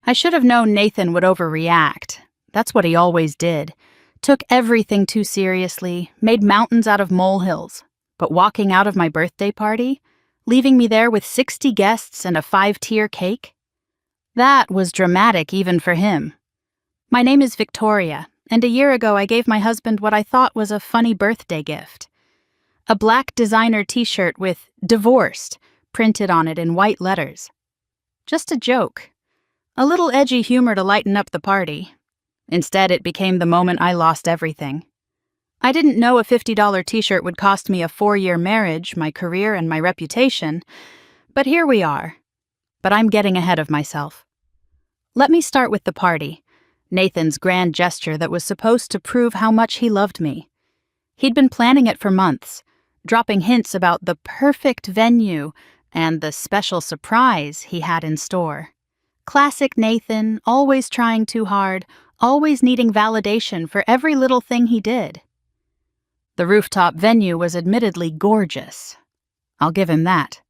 I should have known Nathan would overreact. That's what he always did. Took everything too seriously, made mountains out of molehills. But walking out of my birthday party, leaving me there with 60 guests and a 5-tier cake? That was dramatic even for him. My name is Victoria, and a year ago I gave my husband what I thought was a funny birthday gift. A black designer t-shirt with "Divorced" printed on it in white letters. Just a joke. A little edgy humor to lighten up the party. Instead, it became the moment I lost everything. I didn't know a $50 t-shirt would cost me a 4-year marriage, my career, and my reputation, but here we are. But I'm getting ahead of myself. Let me start with the party, Nathan's grand gesture that was supposed to prove how much he loved me. He'd been planning it for months, dropping hints about the perfect venue and the special surprise he had in store. Classic Nathan, always trying too hard, always needing validation for every little thing he did. The rooftop venue was admittedly gorgeous. I'll give him that.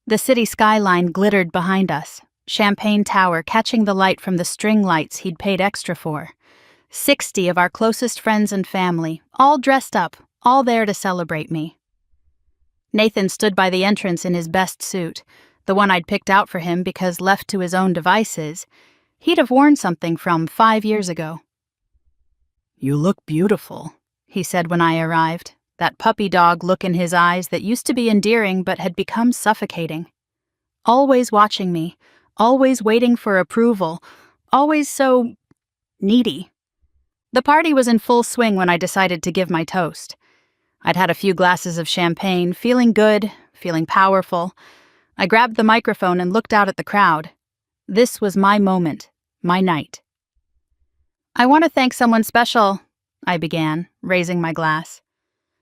The city skyline glittered behind us, Champagne Tower catching the light from the string lights he'd paid extra for. 60 of our closest friends and family, all dressed up, all there to celebrate me. Nathan stood by the entrance in his best suit, the one I'd picked out for him because left to his own devices, he'd have worn something from 5 years ago. "You look beautiful," he said when I arrived, that puppy dog look in his eyes that used to be endearing but had become suffocating. Always watching me, always waiting for approval, always so needy. The party was in full swing when I decided to give my toast. I'd had a few glasses of champagne, feeling good, feeling powerful. I grabbed the microphone and looked out at the crowd. This was my moment, my night. "I want to thank someone special," I began, raising my glass.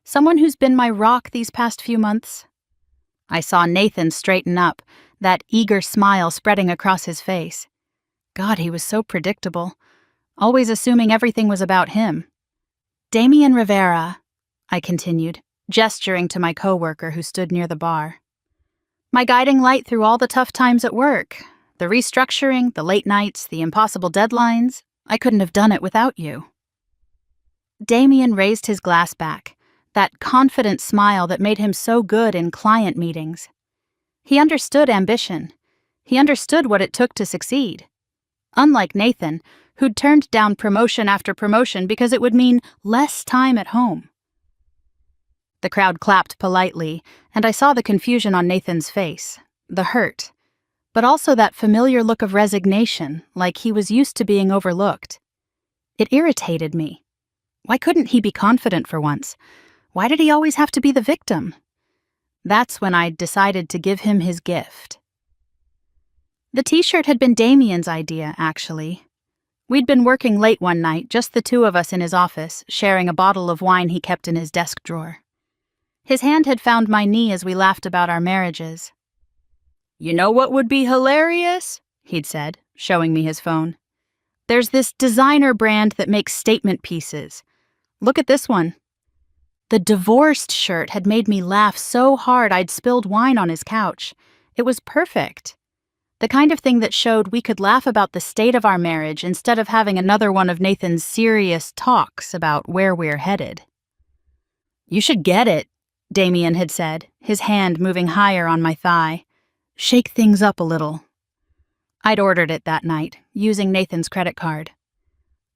"Someone who's been my rock these past few months." I saw Nathan straighten up, that eager smile spreading across his face. God, he was so predictable, always assuming everything was about him. "Damien Rivera," I continued, gesturing to my coworker who stood near the bar. "My guiding light through all the tough times at work, the restructuring, the late nights, the impossible deadlines. I couldn't have done it without you." Damien raised his glass back, that confident smile that made him so good in client meetings. He understood ambition. He understood what it took to succeed. Unlike Nathan, who'd turned down promotion after promotion because it would mean less time at home. The crowd clapped politely, and I saw the confusion on Nathan's face, the hurt, but also that familiar look of resignation, like he was used to being overlooked. It irritated me. Why couldn't he be confident for once? Why did he always have to be the victim? That's when I decided to give him his gift. The t-shirt had been Damien's idea, actually. We'd been working late one night, just the two of us in his office, sharing a bottle of wine he kept in his desk drawer. His hand had found my knee as we laughed about our marriages. "You know what would be hilarious?" he'd said, showing me his phone. "There's this designer brand that makes statement pieces. Look at this one." The divorced shirt had made me laugh so hard I'd spilled wine on his couch. It was perfect. The kind of thing that showed we could laugh about the state of our marriage instead of having another one of Nathan's serious talks about where we're headed. "You should get it," Damien had said, his hand moving higher on my thigh. "Shake things up a little." I'd ordered it that night, using Nathan's credit card.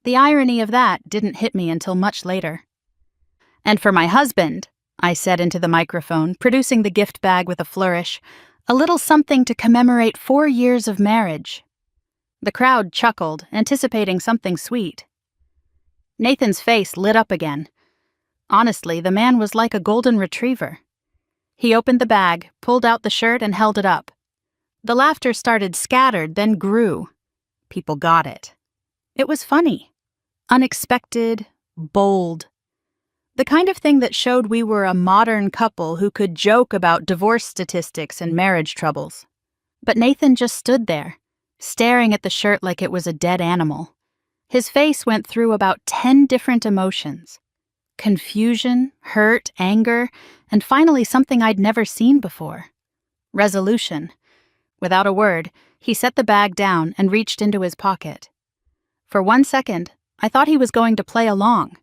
The irony of that didn't hit me until much later. "And for my husband," I said into the microphone, producing the gift bag with a flourish, "a little something to commemorate 4 years of marriage." The crowd chuckled, anticipating something sweet. Nathan's face lit up again. Honestly, the man was like a golden retriever. He opened the bag, pulled out the shirt, and held it up. The laughter started scattered, then grew. People got it. It was funny. Unexpected, bold. The kind of thing that showed we were a modern couple who could joke about divorce statistics and marriage troubles. But Nathan just stood there, staring at the shirt like it was a dead animal. His face went through about 10 different emotions. Confusion, hurt, anger, and finally something I'd never seen before. Resolution. Without a word, He set the bag down and reached into his pocket. For 1 second, I thought he was going to play along,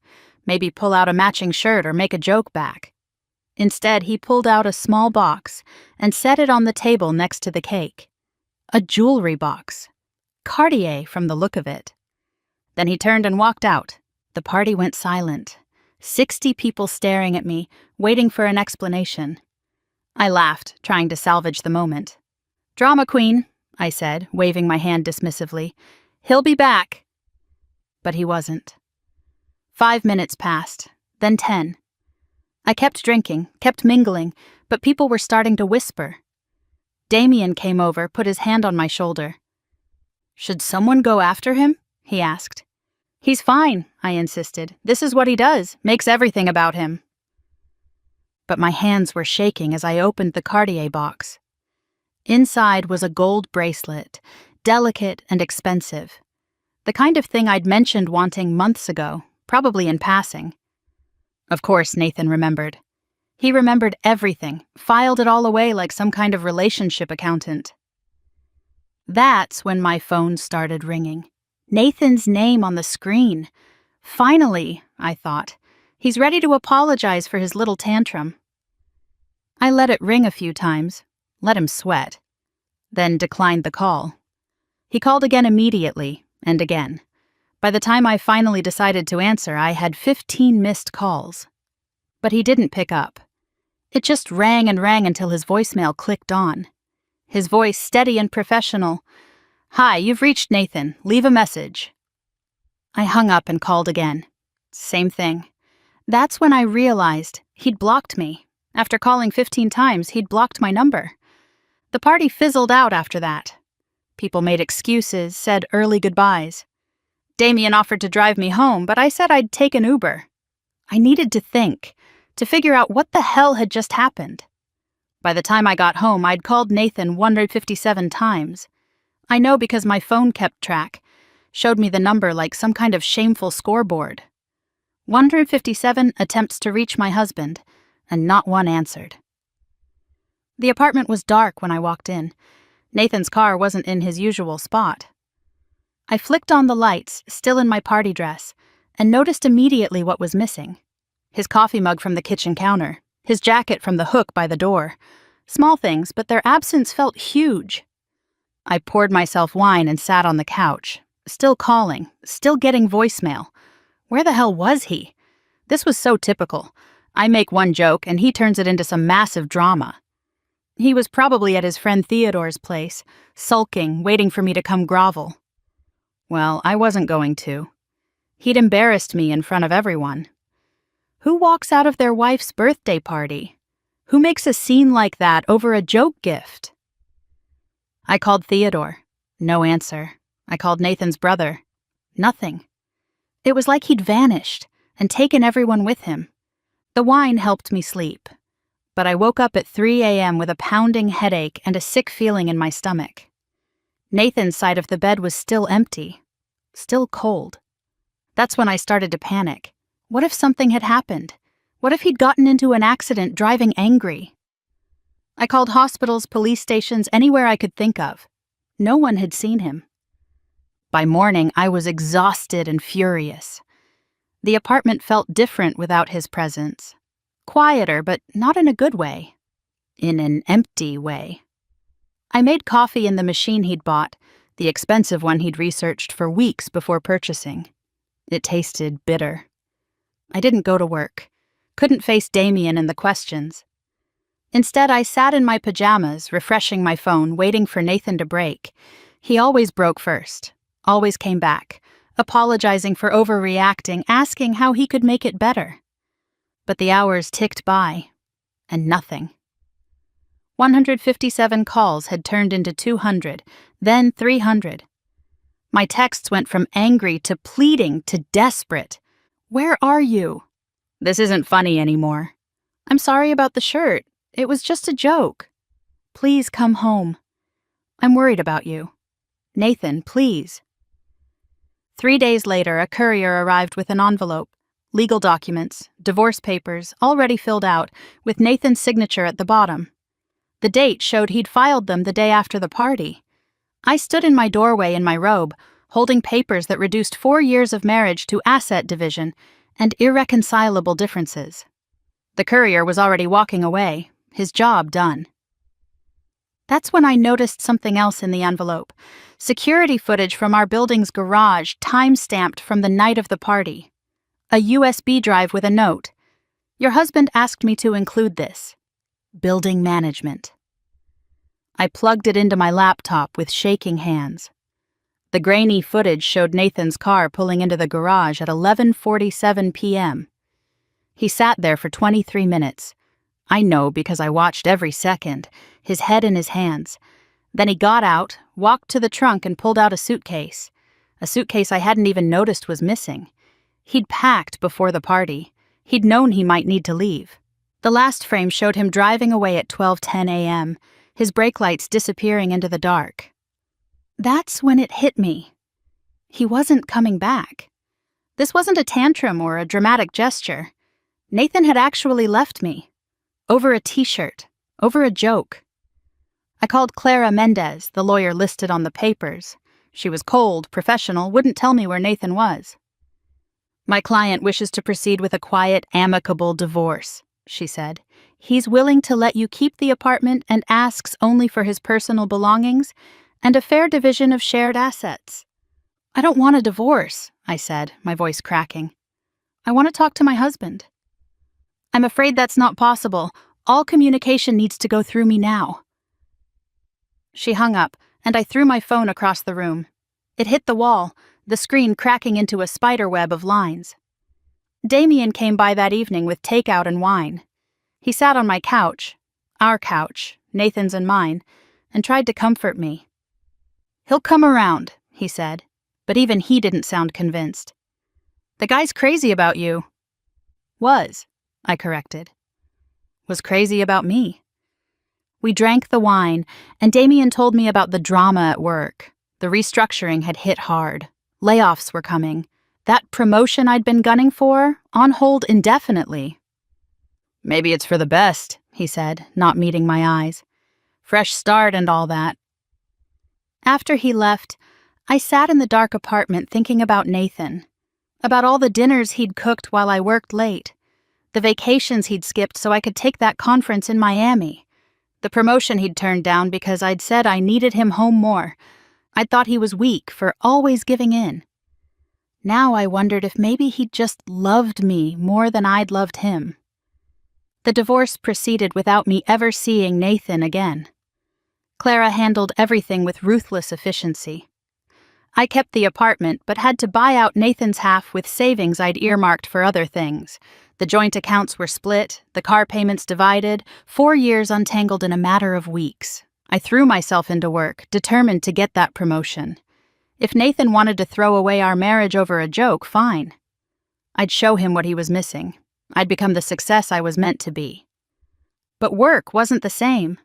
maybe pull out a matching shirt or make a joke back. Instead, he pulled out a small box and set it on the table next to the cake. A jewelry box. Cartier from the look of it. Then he turned and walked out. The party went silent. 60 people staring at me, waiting for an explanation. I laughed, trying to salvage the moment. "Drama queen," I said, waving my hand dismissively. "He'll be back." But he wasn't. 5 minutes passed, then 10. I kept drinking, kept mingling, but people were starting to whisper. Damien came over, put his hand on my shoulder. "Should someone go after him?" he asked. "He's fine," I insisted. "This is what he does, makes everything about him." But my hands were shaking as I opened the Cartier box. Inside was a gold bracelet, delicate and expensive. The kind of thing I'd mentioned wanting months ago, probably in passing. Of course, Nathan remembered. He remembered everything, filed it all away like some kind of relationship accountant. That's when my phone started ringing. Nathan's name on the screen. Finally, I thought. He's ready to apologize for his little tantrum. I let it ring a few times, let him sweat, then declined the call. He called again immediately, and again. By the time I finally decided to answer, I had 15 missed calls. But he didn't pick up. It just rang and rang until his voicemail clicked on. His voice steady and professional. "Hi, you've reached Nathan. Leave a message." I hung up and called again. Same thing. That's when I realized he'd blocked me. After calling 15 times, he'd blocked my number. The party fizzled out after that. People made excuses, said early goodbyes. Damien offered to drive me home, but I said I'd take an Uber. I needed to think, to figure out what the hell had just happened. By the time I got home, I'd called Nathan 157 times. I know because my phone kept track, showed me the number like some kind of shameful scoreboard. 157 attempts to reach my husband, and not one answered. The apartment was dark when I walked in. Nathan's car wasn't in his usual spot. I flicked on the lights, still in my party dress, and noticed immediately what was missing. His coffee mug from the kitchen counter, his jacket from the hook by the door. Small things, but their absence felt huge. I poured myself wine and sat on the couch, still calling, still getting voicemail. Where the hell was he? This was so typical. I make one joke, and he turns it into some massive drama. He was probably at his friend Theodore's place, sulking, waiting for me to come grovel. Well, I wasn't going to. He'd embarrassed me in front of everyone. Who walks out of their wife's birthday party? Who makes a scene like that over a joke gift? I called Theodore. No answer. I called Nathan's brother. Nothing. It was like he'd vanished and taken everyone with him. The wine helped me sleep, but I woke up at 3 a.m. with a pounding headache and a sick feeling in my stomach. Nathan's side of the bed was still empty, still cold. That's when I started to panic. What if something had happened? What if he'd gotten into an accident driving angry? I called hospitals, police stations, anywhere I could think of. No one had seen him. By morning, I was exhausted and furious. The apartment felt different without his presence. Quieter, but not in a good way. In an empty way. I made coffee in the machine he'd bought, the expensive one he'd researched for weeks before purchasing. It tasted bitter. I didn't go to work. Couldn't face Damien and the questions. Instead, I sat in my pajamas, refreshing my phone, waiting for Nathan to break. He always broke first. Always came back, apologizing for overreacting, asking how he could make it better. But the hours ticked by, and nothing. 157 calls had turned into 200, then 300. My texts went from angry to pleading to desperate. "Where are you? This isn't funny anymore. I'm sorry about the shirt. It was just a joke. Please come home. I'm worried about you. Nathan, please." 3 days later, a courier arrived with an envelope, legal documents, divorce papers, already filled out, with Nathan's signature at the bottom. The date showed he'd filed them the day after the party. I stood in my doorway in my robe, holding papers that reduced 4 years of marriage to asset division and irreconcilable differences. The courier was already walking away, his job done. That's when I noticed something else in the envelope. Security footage from our building's garage, time-stamped from the night of the party. A USB drive with a note. Your husband asked me to include this. Building management. I plugged it into my laptop with shaking hands. The grainy footage showed Nathan's car pulling into the garage at 11:47 p.m. He sat there for 23 minutes. I know because I watched every second, his head in his hands. Then he got out, walked to the trunk and pulled out a suitcase I hadn't even noticed was missing. He'd packed before the party. He'd known he might need to leave. The last frame showed him driving away at 12:10 a.m., his brake lights disappearing into the dark. That's when it hit me. He wasn't coming back. This wasn't a tantrum or a dramatic gesture. Nathan had actually left me. Over a t-shirt. Over a joke. I called Clara Mendez, the lawyer listed on the papers. She was cold, professional, wouldn't tell me where Nathan was. My client wishes to proceed with a quiet, amicable divorce, she said. He's willing to let you keep the apartment and asks only for his personal belongings and a fair division of shared assets. I don't want a divorce, I said, my voice cracking. I want to talk to my husband. I'm afraid that's not possible. All communication needs to go through me now. She hung up, and I threw my phone across the room. It hit the wall, the screen cracking into a spider web of lines. Damien came by that evening with takeout and wine. He sat on my couch, our couch, Nathan's and mine, and tried to comfort me. He'll come around, he said, but even he didn't sound convinced. The guy's crazy about you. Was, I corrected. Was crazy about me. We drank the wine, and Damien told me about the drama at work. The restructuring had hit hard. Layoffs were coming. That promotion I'd been gunning for, on hold indefinitely. Maybe it's for the best, he said, not meeting my eyes. Fresh start and all that. After he left, I sat in the dark apartment thinking about Nathan, about all the dinners he'd cooked while I worked late, the vacations he'd skipped so I could take that conference in Miami, the promotion he'd turned down because I'd said I needed him home more. I'd thought he was weak for always giving in. Now I wondered if maybe he'd just loved me more than I'd loved him. The divorce proceeded without me ever seeing Nathan again. Clara handled everything with ruthless efficiency. I kept the apartment but had to buy out Nathan's half with savings I'd earmarked for other things. The joint accounts were split, the car payments divided, 4 years untangled in a matter of weeks. I threw myself into work, determined to get that promotion. If Nathan wanted to throw away our marriage over a joke, fine. I'd show him what he was missing. I'd become the success I was meant to be. But work wasn't the same.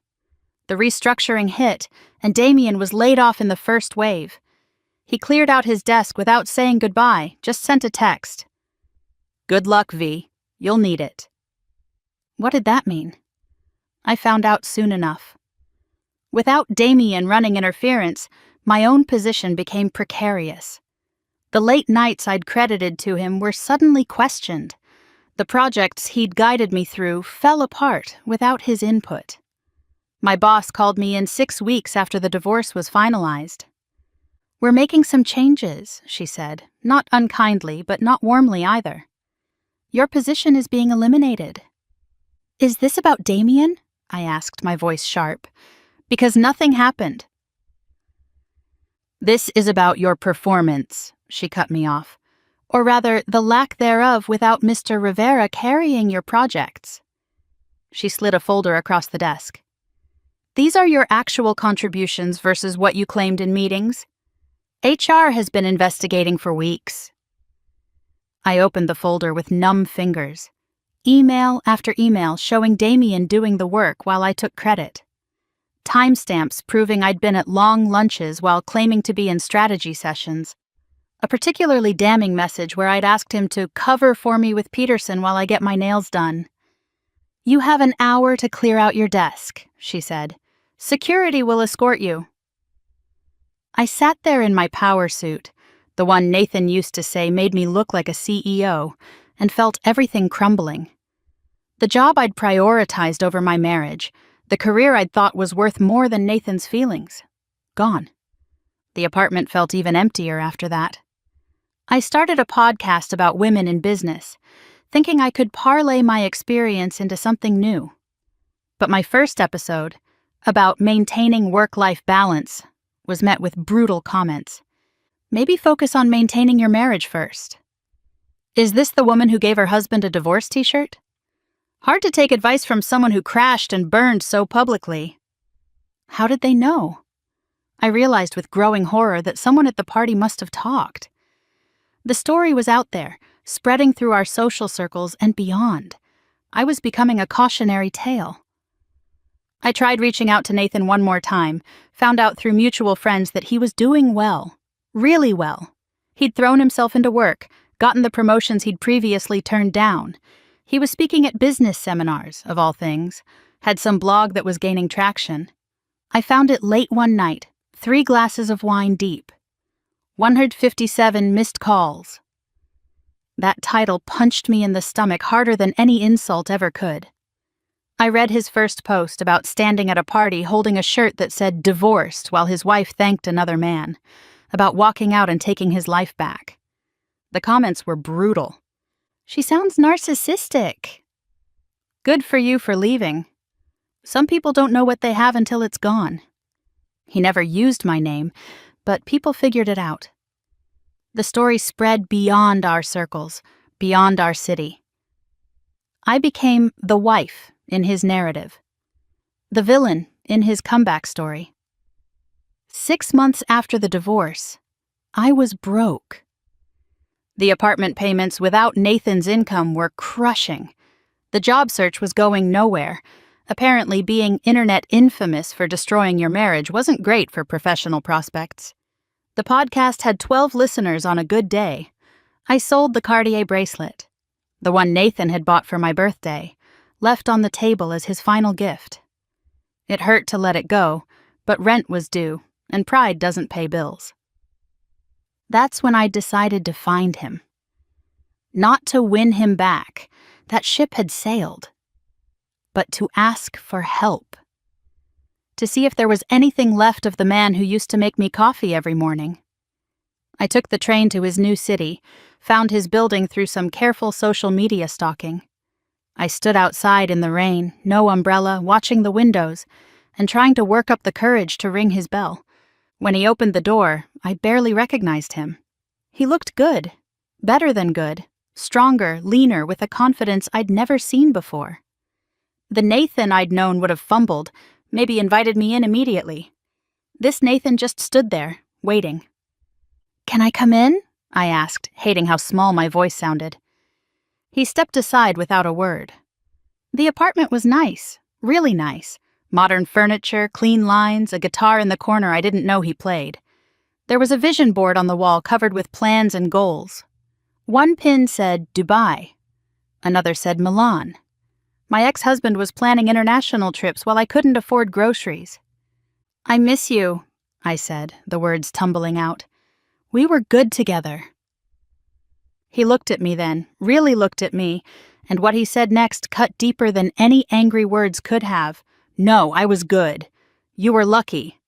The restructuring hit, and Damien was laid off in the first wave. He cleared out his desk without saying goodbye, just sent a text. Good luck, V. You'll need it. What did that mean? I found out soon enough. Without Damien running interference, my own position became precarious. The late nights I'd credited to him were suddenly questioned. The projects he'd guided me through fell apart without his input. My boss called me in 6 weeks after the divorce was finalized. We're making some changes, she said, not unkindly, but not warmly either. Your position is being eliminated. Is this about Damien? I asked, my voice sharp. Because nothing happened. This is about your performance, she cut me off. Or rather, the lack thereof without Mr. Rivera carrying your projects. She slid a folder across the desk. These are your actual contributions versus what you claimed in meetings. HR has been investigating for weeks. I opened the folder with numb fingers. Email after email showing Damien doing the work while I took credit. Timestamps proving I'd been at long lunches while claiming to be in strategy sessions. A particularly damning message where I'd asked him to cover for me with Peterson while I get my nails done. You have an hour to clear out your desk, she said. Security will escort you. I sat there in my power suit, the one Nathan used to say made me look like a CEO, and felt everything crumbling. The job I'd prioritized over my marriage, the career I'd thought was worth more than Nathan's feelings, gone. The apartment felt even emptier after that. I started a podcast about women in business, thinking I could parlay my experience into something new. But my first episode, about maintaining work-life balance, was met with brutal comments. Maybe focus on maintaining your marriage first. Is this the woman who gave her husband a divorce t-shirt? Hard to take advice from someone who crashed and burned so publicly. How did they know? I realized with growing horror that someone at the party must have talked. The story was out there, spreading through our social circles and beyond. I was becoming a cautionary tale. I tried reaching out to Nathan one more time, found out through mutual friends that he was doing well, really well. He'd thrown himself into work, gotten the promotions he'd previously turned down. He was speaking at business seminars, of all things, had some blog that was gaining traction. I found it late one night, 3 glasses of wine deep. 157 missed calls. That title punched me in the stomach harder than any insult ever could. I read his first post about standing at a party holding a shirt that said divorced while his wife thanked another man, about walking out and taking his life back. The comments were brutal. She sounds narcissistic. Good for you for leaving. Some people don't know what they have until it's gone. He never used my name, but people figured it out. The story spread beyond our circles, beyond our city. I became the wife in his narrative, the villain in his comeback story. 6 months after the divorce, I was broke. The apartment payments without Nathan's income were crushing. The job search was going nowhere. Apparently, being internet infamous for destroying your marriage wasn't great for professional prospects. The podcast had 12 listeners on a good day. I sold the Cartier bracelet, the one Nathan had bought for my birthday, left on the table as his final gift. It hurt to let it go, but rent was due, and pride doesn't pay bills. That's when I decided to find him. Not to win him back, that ship had sailed, but to ask for help. To see if there was anything left of the man who used to make me coffee every morning. I took the train to his new city, found his building through some careful social media stalking. I stood outside in the rain, no umbrella, watching the windows, and trying to work up the courage to ring his bell. When he opened the door, I barely recognized him. He looked good, better than good, stronger, leaner, with a confidence I'd never seen before. The Nathan I'd known would have fumbled, maybe invited me in immediately. This Nathan just stood there, waiting. "Can I come in?" I asked, hating how small my voice sounded. He stepped aside without a word. The apartment was nice, really nice. Modern furniture, clean lines, a guitar in the corner I didn't know he played. There was a vision board on the wall covered with plans and goals. One pin said Dubai. Another said Milan. My ex-husband was planning international trips while I couldn't afford groceries. "I miss you," I said, the words tumbling out. "We were good together." He looked at me then, really looked at me, and what he said next cut deeper than any angry words could have. "No, I was good. You were lucky."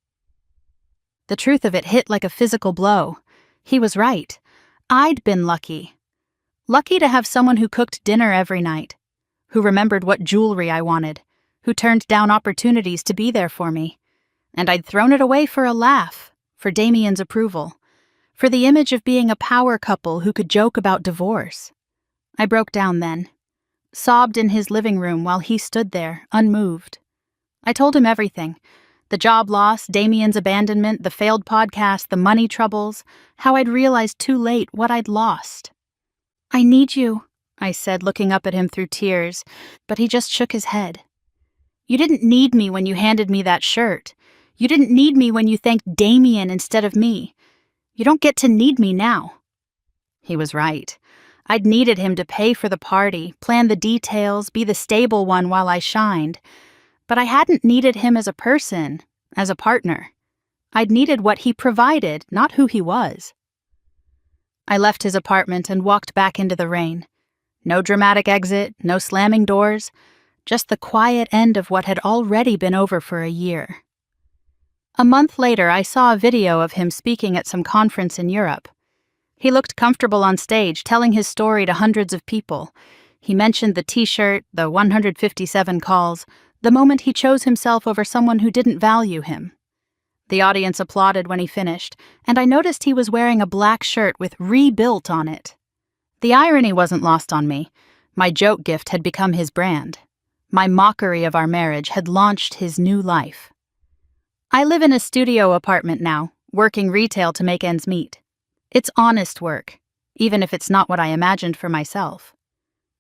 The truth of it hit like a physical blow. He was right. I'd been lucky. Lucky to have someone who cooked dinner every night, who remembered what jewelry I wanted, who turned down opportunities to be there for me. And I'd thrown it away for a laugh, for Damien's approval, for the image of being a power couple who could joke about divorce. I broke down then, sobbed in his living room while he stood there, unmoved. I told him everything. The job loss, Damien's abandonment, the failed podcast, the money troubles, how I'd realized too late what I'd lost. "I need you," I said, looking up at him through tears, but he just shook his head. "You didn't need me when you handed me that shirt. You didn't need me when you thanked Damien instead of me. You don't get to need me now." He was right. I'd needed him to pay for the party, plan the details, be the stable one while I shined. But I hadn't needed him as a person, as a partner. I'd needed what he provided, not who he was. I left his apartment and walked back into the rain. No dramatic exit, no slamming doors, just the quiet end of what had already been over for a year. A month later, I saw a video of him speaking at some conference in Europe. He looked comfortable on stage, telling his story to hundreds of people. He mentioned the t-shirt, the 157 calls, the moment he chose himself over someone who didn't value him. The audience applauded when he finished, and I noticed he was wearing a black shirt with "rebuilt" on it. The irony wasn't lost on me. My joke gift had become his brand. My mockery of our marriage had launched his new life. I live in a studio apartment now, working retail to make ends meet. It's honest work, even if it's not what I imagined for myself.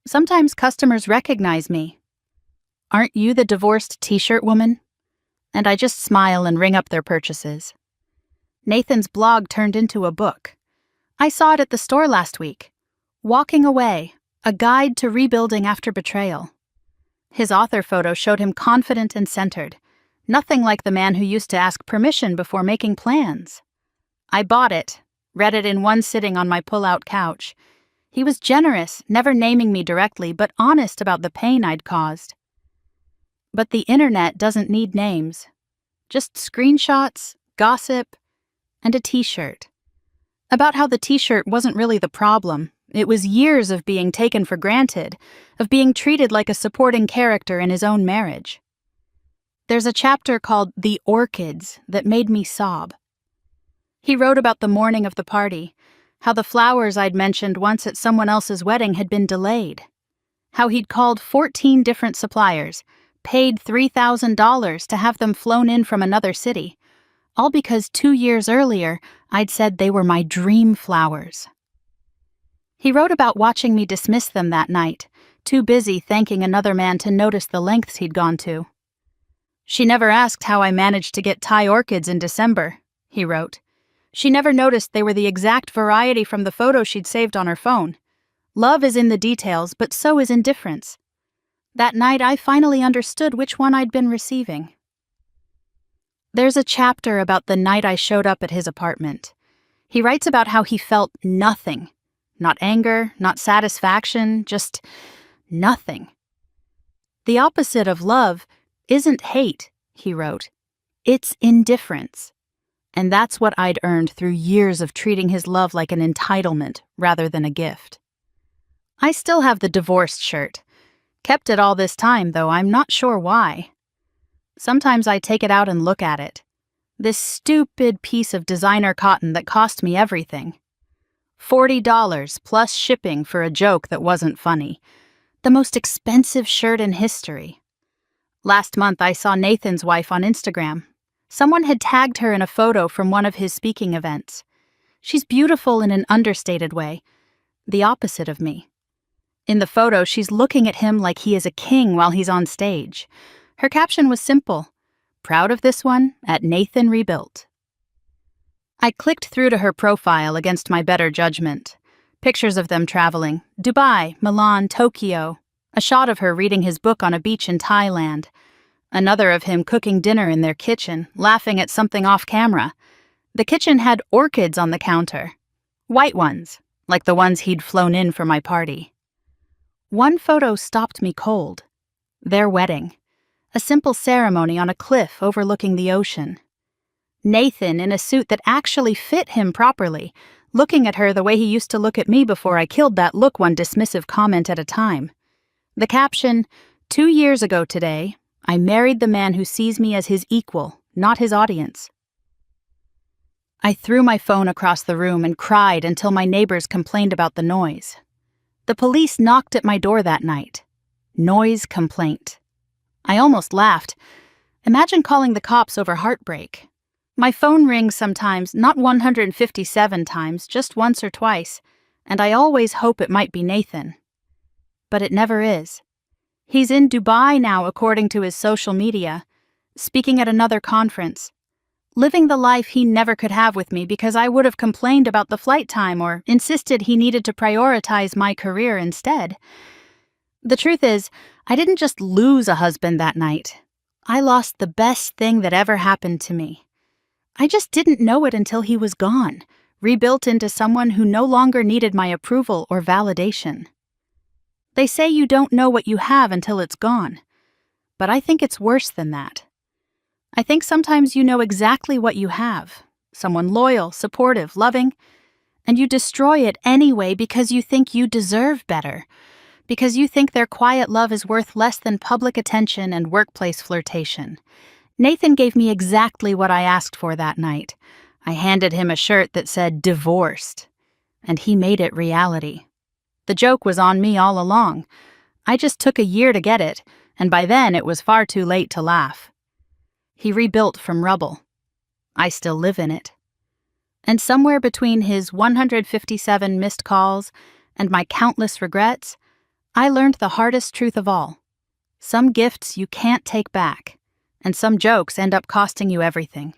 Sometimes customers recognize me. "Aren't you the divorced t-shirt woman?" And I just smile and ring up their purchases. Nathan's blog turned into a book. I saw it at the store last week. Walking Away, a guide to rebuilding after betrayal. His author photo showed him confident and centered, nothing like the man who used to ask permission before making plans. I bought it, read it in one sitting on my pull-out couch. He was generous, never naming me directly, but honest about the pain I'd caused. But the internet doesn't need names. Just screenshots, gossip, and a t-shirt. About how the t-shirt wasn't really the problem. It was years of being taken for granted, of being treated like a supporting character in his own marriage. There's a chapter called "The Orchids" that made me sob. He wrote about the morning of the party, how the flowers I'd mentioned once at someone else's wedding had been delayed, how he'd called 14 different suppliers, paid $3,000 to have them flown in from another city, all because 2 years earlier I'd said they were my dream flowers. He wrote about watching me dismiss them that night, too busy thanking another man to notice the lengths he'd gone to. "She never asked how I managed to get Thai orchids in December," he wrote. "She never noticed they were the exact variety from the photo she'd saved on her phone. Love is in the details, but so is indifference. That night I finally understood which one I'd been receiving." There's a chapter about the night I showed up at his apartment. He writes about how he felt nothing. Not anger, not satisfaction, just nothing. "The opposite of love isn't hate," he wrote. "It's indifference." And that's what I'd earned through years of treating his love like an entitlement rather than a gift. I still have the divorced shirt. Kept it all this time, though I'm not sure why. Sometimes I take it out and look at it. This stupid piece of designer cotton that cost me everything. $40 plus shipping for a joke that wasn't funny. The most expensive shirt in history. Last month I saw Nathan's wife on Instagram. Someone had tagged her in a photo from one of his speaking events. She's beautiful in an understated way, the opposite of me. In the photo, she's looking at him like he is a king while he's on stage. Her caption was simple: "Proud of this one at Nathan Rebuilt." I clicked through to her profile against my better judgment. Pictures of them traveling: Dubai, Milan, Tokyo. A shot of her reading his book on a beach in Thailand. Another of him cooking dinner in their kitchen, laughing at something off camera. The kitchen had orchids on the counter. White ones, like the ones he'd flown in for my party. One photo stopped me cold. Their wedding. A simple ceremony on a cliff overlooking the ocean. Nathan in a suit that actually fit him properly, looking at her the way he used to look at me before I killed that look one dismissive comment at a time. The caption, 2 years ago today, I married the man who sees me as his equal, not his audience. I threw my phone across the room and cried until my neighbors complained about the noise. The police knocked at my door that night. Noise complaint. I almost laughed. Imagine calling the cops over heartbreak. My phone rings sometimes, not 157 times, just once or twice, and I always hope it might be Nathan. But it never is. He's in Dubai now, according to his social media, speaking at another conference, living the life he never could have with me because I would have complained about the flight time or insisted he needed to prioritize my career instead. The truth is, I didn't just lose a husband that night. I lost the best thing that ever happened to me. I just didn't know it until he was gone, rebuilt into someone who no longer needed my approval or validation. They say you don't know what you have until it's gone, but I think it's worse than that. I think sometimes you know exactly what you have, someone loyal, supportive, loving, and you destroy it anyway because you think you deserve better, because you think their quiet love is worth less than public attention and workplace flirtation. Nathan gave me exactly what I asked for that night. I handed him a shirt that said "divorced," and he made it reality. The joke was on me all along. I just took a year to get it, and by then it was far too late to laugh. He rebuilt from rubble. I still live in it. And somewhere between his 157 missed calls and my countless regrets, I learned the hardest truth of all. Some gifts you can't take back, and some jokes end up costing you everything.